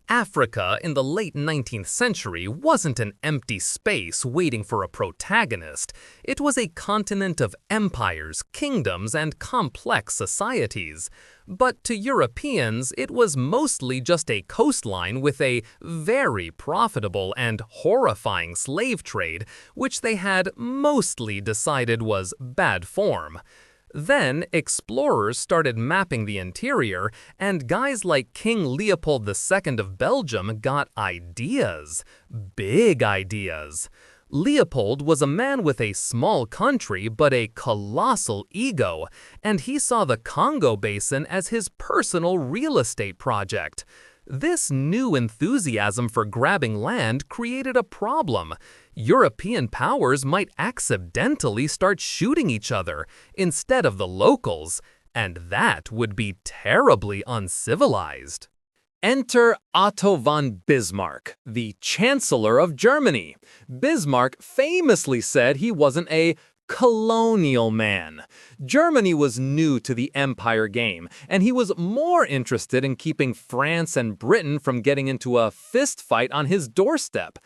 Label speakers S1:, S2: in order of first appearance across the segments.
S1: Africa in the late 19th century wasn't an empty space waiting for a protagonist. It was a continent of empires, kingdoms, and complex societies. But to Europeans, it was mostly just a coastline with a very profitable and horrifying slave trade, which they had mostly decided was bad form. Then, explorers started mapping the interior, and guys like King Leopold II of Belgium got ideas. Big ideas. Leopold was a man with a small country but a colossal ego, and he saw the Congo Basin as his personal real estate project. This new enthusiasm for grabbing land created a problem. European powers might accidentally start shooting each other instead of the locals, and that would be terribly uncivilized. Enter Otto von Bismarck, the Chancellor of Germany. Bismarck famously said he wasn't a colonial man. Germany was new to the empire game, and he was more interested in keeping France and Britain from getting into a fistfight on his doorstep.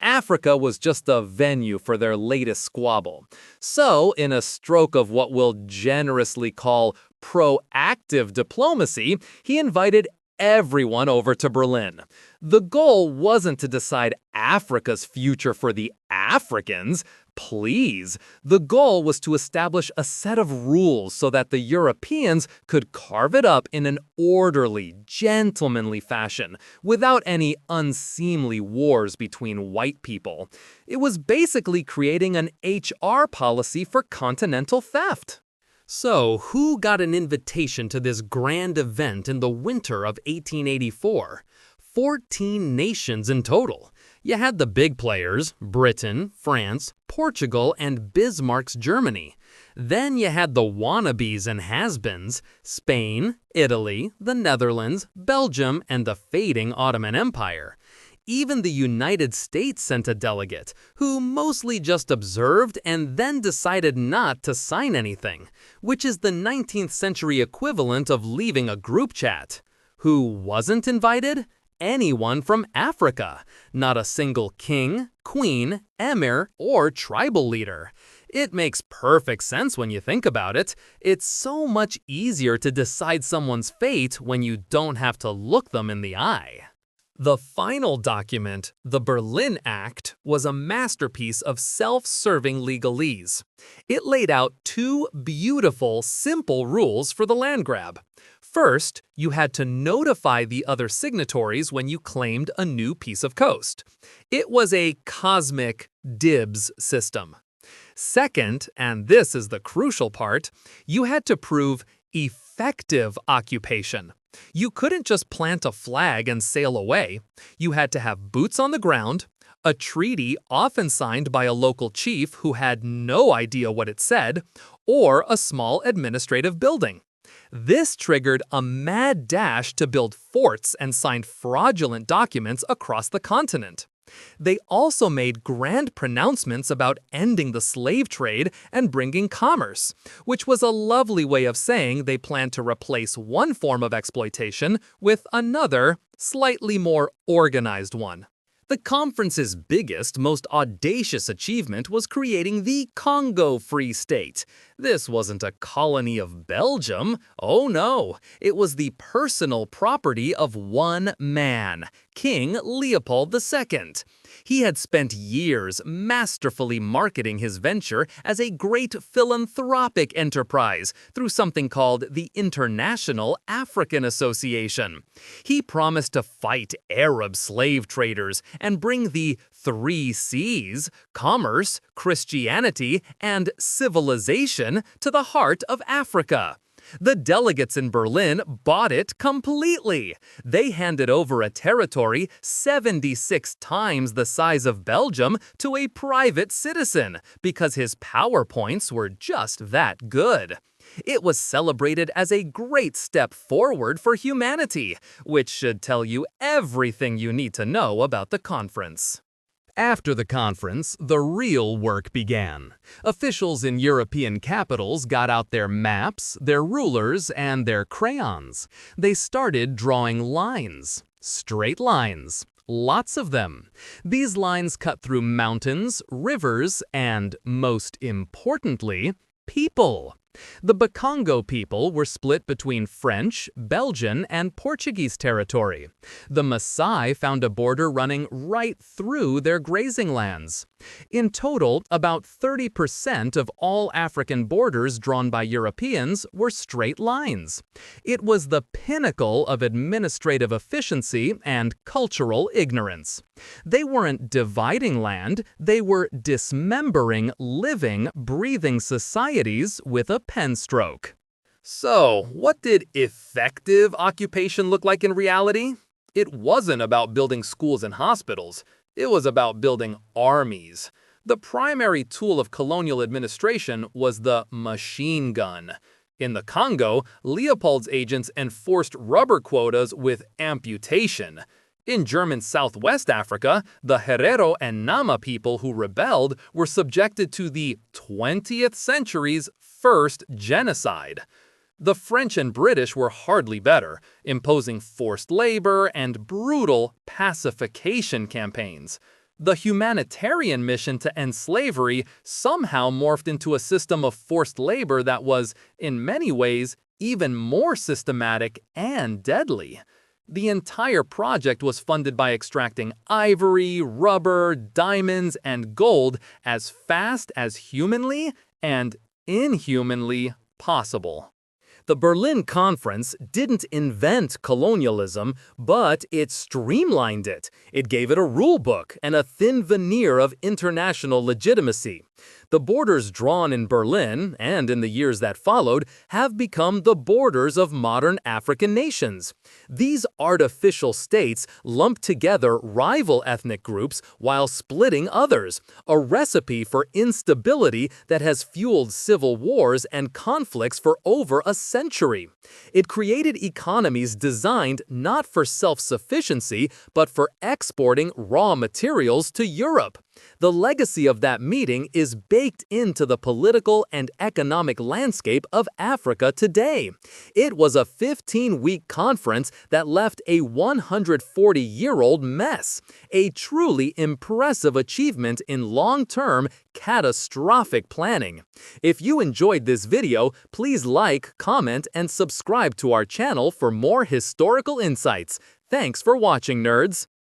S1: Africa was just a venue for their latest squabble. So, in a stroke of what we'll generously call proactive diplomacy, he invited everyone over to Berlin. The goal wasn't to decide Africa's future for the Africans. Please. The goal was to establish a set of rules so that the Europeans could carve it up in an orderly, gentlemanly fashion, without any unseemly wars between white people. It was basically creating an HR policy for continental theft. So, who got an invitation to this grand event in the winter of 1884? 14 nations in total. You had the big players, Britain, France, Portugal, and Bismarck's Germany. Then you had the wannabes and has-beens, Spain, Italy, the Netherlands, Belgium, and the fading Ottoman Empire. Even the United States sent a delegate, who mostly just observed and then decided not to sign anything, which is the 19th century equivalent of leaving a group chat. Who wasn't invited? Anyone from Africa. Not a single king, queen, emir, or tribal leader. It makes perfect sense when you think about it. It's so much easier to decide someone's fate when you don't have to look them in the eye. The final document, the Berlin Act, was a masterpiece of self-serving legalese. It laid out two beautiful, simple rules for the land grab. First, you had to notify the other signatories when you claimed a new piece of coast. It was a cosmic dibs system. Second, and this is the crucial part, you had to prove effective occupation. You couldn't just plant a flag and sail away. You had to have boots on the ground, a treaty often signed by a local chief who had no idea what it said, or a small administrative building. This triggered a mad dash to build forts and sign fraudulent documents across the continent. They also made grand pronouncements about ending the slave trade and bringing commerce, which was a lovely way of saying they planned to replace one form of exploitation with another, slightly more organized one. The conference's biggest, most audacious achievement was creating the Congo Free State. This wasn't a colony of Belgium. Oh no, it was the personal property of one man, King Leopold II. He had spent years masterfully marketing his venture as a great philanthropic enterprise through something called the International African Association. He promised to fight Arab slave traders and bring the 3 C's, commerce, Christianity, and civilization, to the heart of Africa. The delegates in Berlin bought it completely. They handed over a territory 76 times the size of Belgium to a private citizen because his PowerPoints were just that good. It was celebrated as a great step forward for humanity, which should tell you everything you need to know about the conference. After the conference, the real work began. Officials in European capitals got out their maps, their rulers, and their crayons. They started drawing lines. Straight lines. Lots of them. These lines cut through mountains, rivers, and, most importantly, people. The Bakongo people were split between French, Belgian, and Portuguese territory. The Maasai found a border running right through their grazing lands. In total, about 30% of all African borders drawn by Europeans were straight lines. It was the pinnacle of administrative efficiency and cultural ignorance. They weren't dividing land, they were dismembering living, breathing societies with a pen stroke. So, what did effective occupation look like in reality? It wasn't about building schools and hospitals. It was about building armies. The primary tool of colonial administration was the machine gun. In the Congo, Leopold's agents enforced rubber quotas with amputation. In German Southwest Africa, the Herero and Nama people who rebelled were subjected to the 20th century's first genocide. The French and British were hardly better, imposing forced labor and brutal pacification campaigns. The humanitarian mission to end slavery somehow morphed into a system of forced labor that was, in many ways, even more systematic and deadly. The entire project was funded by extracting ivory, rubber, diamonds, and gold as fast as humanly and inhumanly possible. The Berlin Conference didn't invent colonialism, but it streamlined it. It gave it a rule book and a thin veneer of international legitimacy. The borders drawn in Berlin, and in the years that followed, have become the borders of modern African nations. These artificial states lump together rival ethnic groups while splitting others, a recipe for instability that has fueled civil wars and conflicts for over a century. It created economies designed not for self-sufficiency, but for exporting raw materials to Europe. The legacy of that meeting is baked into the political and economic landscape of Africa today. It was a 15-week conference that left a 140-year-old mess, a truly impressive achievement in long-term, catastrophic planning. If you enjoyed this video, please like, comment, and subscribe to our channel for more historical insights. Thanks for watching, nerds!